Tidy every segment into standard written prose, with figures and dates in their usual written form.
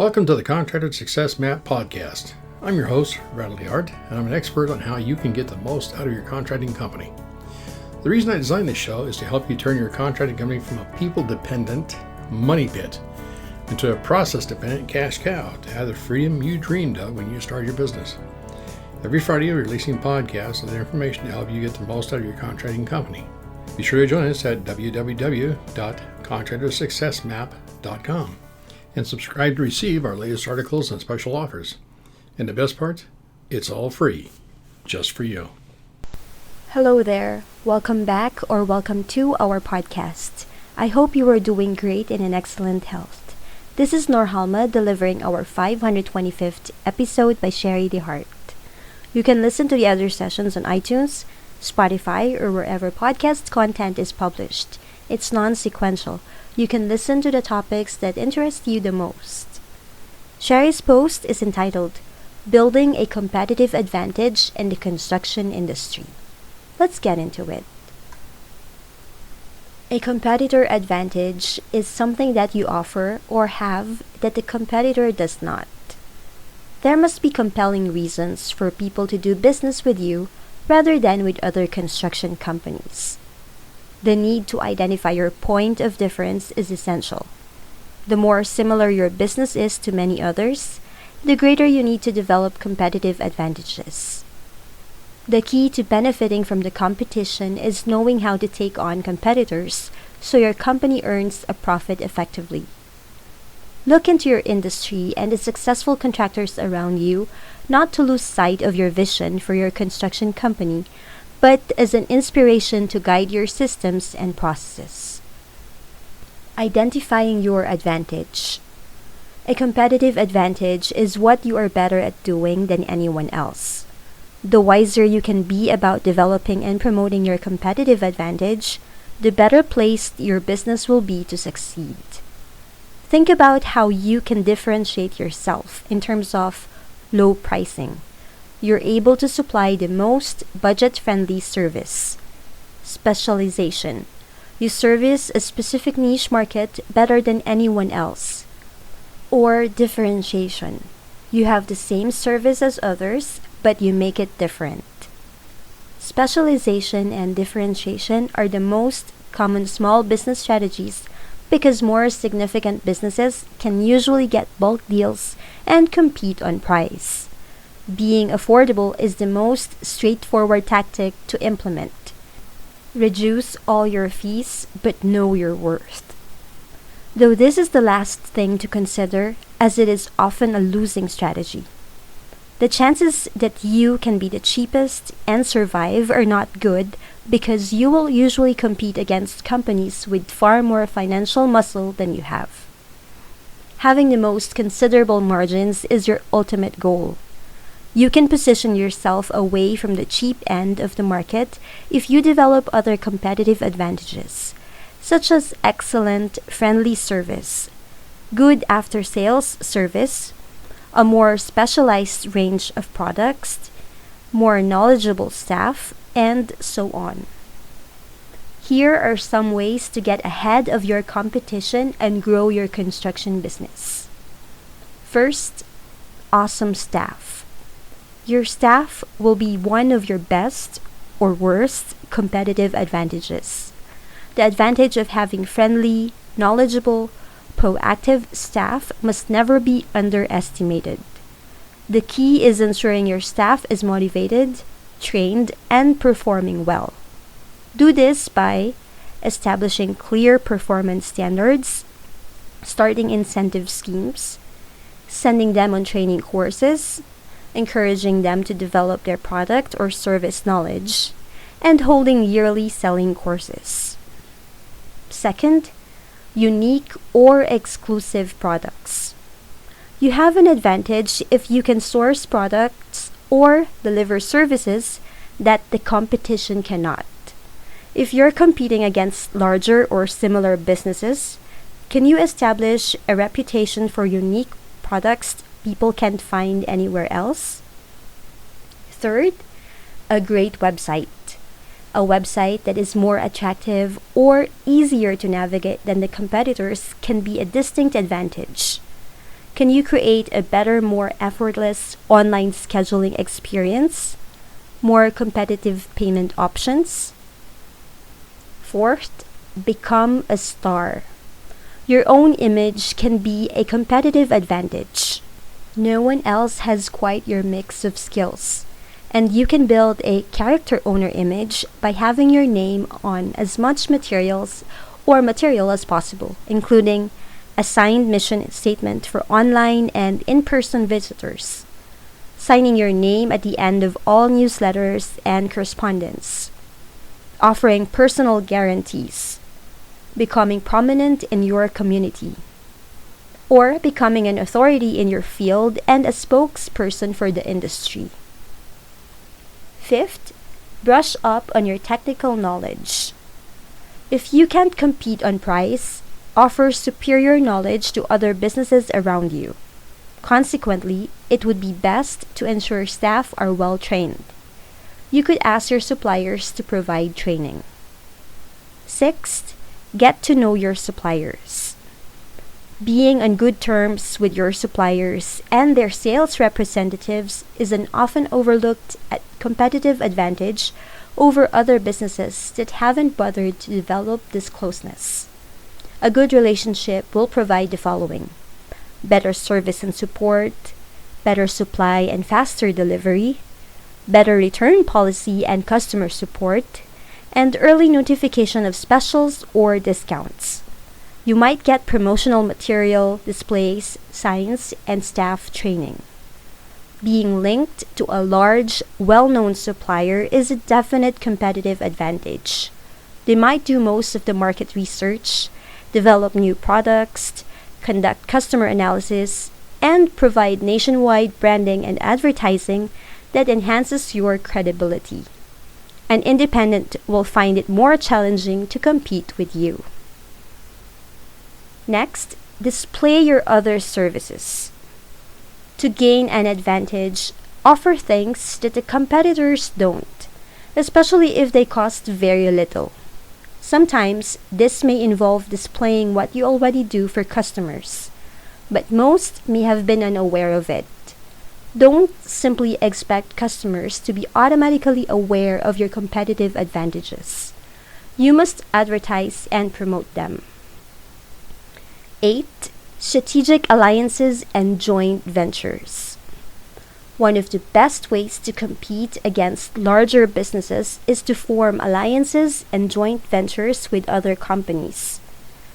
Welcome to the Contractor Success Map podcast. I'm your host, Bradley Hart, and I'm an expert on how you can get the most out of your contracting company. The reason I designed this show is to help you turn your contracting company from a people-dependent money pit into a process-dependent cash cow to have the freedom you dreamed of when you started your business. Every Friday, we're releasing podcasts with information to help you get the most out of your contracting company. Be sure to join us at www.contractorsuccessmap.com. and subscribe to receive our latest articles and special offers. And the best part, it's all free, just for you. Hello there. Welcome back or welcome to our podcast. I hope you are doing great and in excellent health. This is Norhalma delivering our 525th episode by Sherry DeHart. You can listen to the other sessions on iTunes, Spotify, or wherever podcast content is published. It's non-sequential. You can listen to the topics that interest you the most. Sherry's post is entitled, Building a Competitive Advantage in the Construction Industry. Let's get into it. A competitor advantage is something that you offer or have that the competitor does not. There must be compelling reasons for people to do business with you rather than with other construction companies. The need to identify your point of difference is essential. The more similar your business is to many others, the greater you need to develop competitive advantages. The key to benefiting from the competition is knowing how to take on competitors so your company earns a profit effectively. Look into your industry and the successful contractors around you, not to lose sight of your vision for your construction company, but as an inspiration to guide your systems and processes. Identifying your advantage. A competitive advantage is what you are better at doing than anyone else. The wiser you can be about developing and promoting your competitive advantage, the better placed your business will be to succeed. Think about how you can differentiate yourself in terms of low pricing. You're able to supply the most budget-friendly service. Specialization. You service a specific niche market better than anyone else. Or differentiation. You have the same service as others, but you make it different. Specialization and differentiation are the most common small business strategies because more significant businesses can usually get bulk deals and compete on price. Being affordable is the most straightforward tactic to implement. Reduce all your fees, but know your worth. Though this is the last thing to consider, as it is often a losing strategy. The chances that you can be the cheapest and survive are not good because you will usually compete against companies with far more financial muscle than you have. Having the most considerable margins is your ultimate goal. You can position yourself away from the cheap end of the market if you develop other competitive advantages, such as excellent, friendly service, good after-sales service, a more specialized range of products, more knowledgeable staff, and so on. Here are some ways to get ahead of your competition and grow your construction business. First, awesome staff. Your staff will be one of your best or worst competitive advantages. The advantage of having friendly, knowledgeable, proactive staff must never be underestimated. The key is ensuring your staff is motivated, trained, and performing well. Do this by establishing clear performance standards, starting incentive schemes, sending them on training courses, encouraging them to develop their product or service knowledge, and holding yearly selling courses. Second, unique or exclusive products. You have an advantage if you can source products or deliver services that the competition cannot. If you're competing against larger or similar businesses, can you establish a reputation for unique products people can't find anywhere else? Third, a great website. A website that is more attractive or easier to navigate than the competitors can be a distinct advantage. Can you create a better, more effortless online scheduling experience? More competitive payment options? Fourth, become a star. Your own image can be a competitive advantage. No one else has quite your mix of skills, and you can build a character owner image by having your name on as much material as possible, including a signed mission statement for online and in-person visitors, signing your name at the end of all newsletters and correspondence, offering personal guarantees, becoming prominent in your community, or becoming an authority in your field and a spokesperson for the industry. Fifth, brush up on your technical knowledge. If you can't compete on price, offer superior knowledge to other businesses around you. Consequently, it would be best to ensure staff are well trained. You could ask your suppliers to provide training. Sixth, get to know your suppliers. Being on good terms with your suppliers and their sales representatives is an often overlooked competitive advantage over other businesses that haven't bothered to develop this closeness. A good relationship will provide the following: better service and support, better supply and faster delivery, better return policy and customer support, and early notification of specials or discounts. You might get promotional material, displays, signs, and staff training. Being linked to a large, well-known supplier is a definite competitive advantage. They might do most of the market research, develop new products, conduct customer analysis, and provide nationwide branding and advertising that enhances your credibility. An independent will find it more challenging to compete with you. Next, display your other services. To gain an advantage, offer things that the competitors don't, especially if they cost very little. Sometimes, this may involve displaying what you already do for customers, but most may have been unaware of it. Don't simply expect customers to be automatically aware of your competitive advantages. You must advertise and promote them. 8. Strategic alliances and joint ventures. One of the best ways to compete against larger businesses is to form alliances and joint ventures with other companies.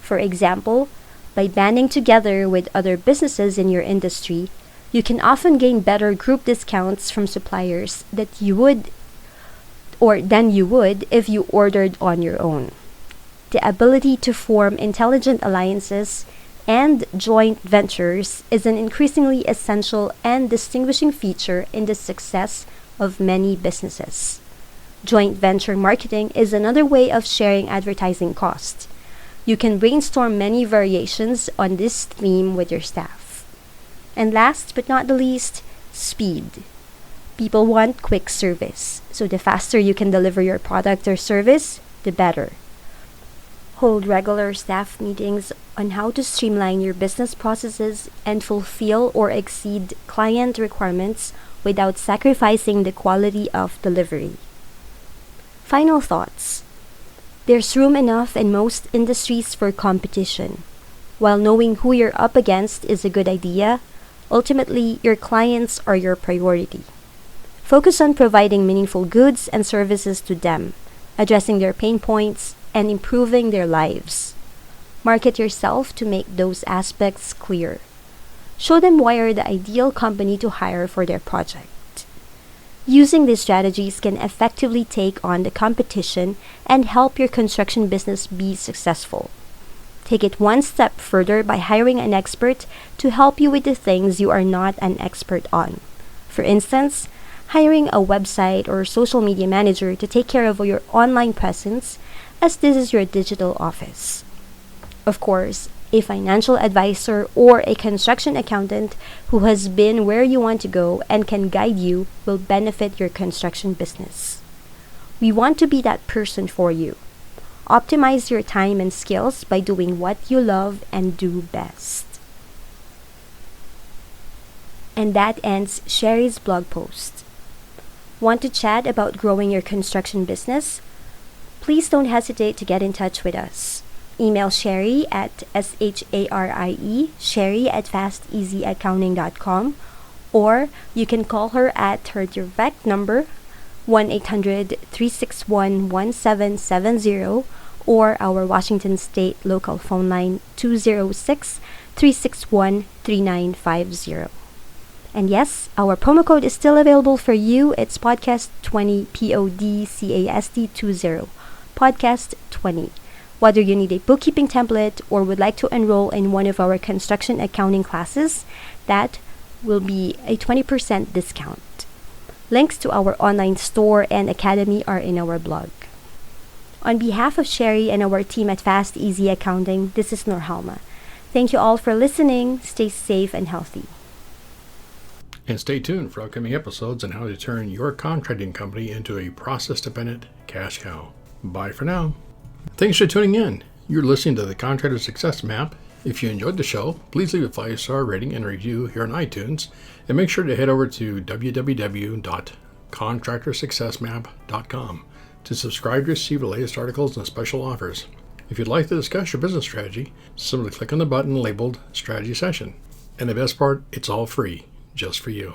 For example, by banding together with other businesses in your industry, you can often gain better group discounts from suppliers than you would if you ordered on your own. The ability to form intelligent alliances and joint ventures is an increasingly essential and distinguishing feature in the success of many businesses. Joint venture marketing is another way of sharing advertising costs. You can brainstorm many variations on this theme with your staff. And last but not the least, speed. People want quick service, so the faster you can deliver your product or service, the better. Hold regular staff meetings on how to streamline your business processes and fulfill or exceed client requirements without sacrificing the quality of delivery. Final thoughts. There's room enough in most industries for competition. While knowing who you're up against is a good idea, ultimately your clients are your priority. Focus on providing meaningful goods and services to them, addressing their pain points, and improving their lives. Market yourself to make those aspects clear. Show them why you're the ideal company to hire for their project. Using these strategies can effectively take on the competition and help your construction business be successful. Take it one step further by hiring an expert to help you with the things you are not an expert on. For instance, hiring a website or social media manager to take care of your online presence, as this is your digital office. Of course, a financial advisor or a construction accountant who has been where you want to go and can guide you will benefit your construction business. We want to be that person for you. Optimize your time and skills by doing what you love and do best. And that ends Sherry's blog post. Want to chat about growing your construction business? Please don't hesitate to get in touch with us. Email Sherry at Sherry@fasteasyaccounting.com, or you can call her at her direct number 1-800-361-1770, or our Washington State local phone line 206-361-3950. And yes, our promo code is still available for you. It's podcast20, PODCAST20, podcast20. Whether you need a bookkeeping template or would like to enroll in one of our construction accounting classes, that will be a 20% discount. Links to our online store and academy are in our blog. On behalf of Sherry and our team at Fast Easy Accounting, this is Norhalma. Thank you all for listening. Stay safe and healthy. And stay tuned for upcoming episodes on how to turn your contracting company into a process-dependent cash cow. Bye for now. Thanks for tuning in. You're listening to the Contractor Success Map. If you enjoyed the show, please leave a 5-star rating and review here on iTunes. And make sure to head over to www.contractorsuccessmap.com to subscribe to receive the latest articles and special offers. If you'd like to discuss your business strategy, simply click on the button labeled Strategy Session. And the best part, it's all free, just for you.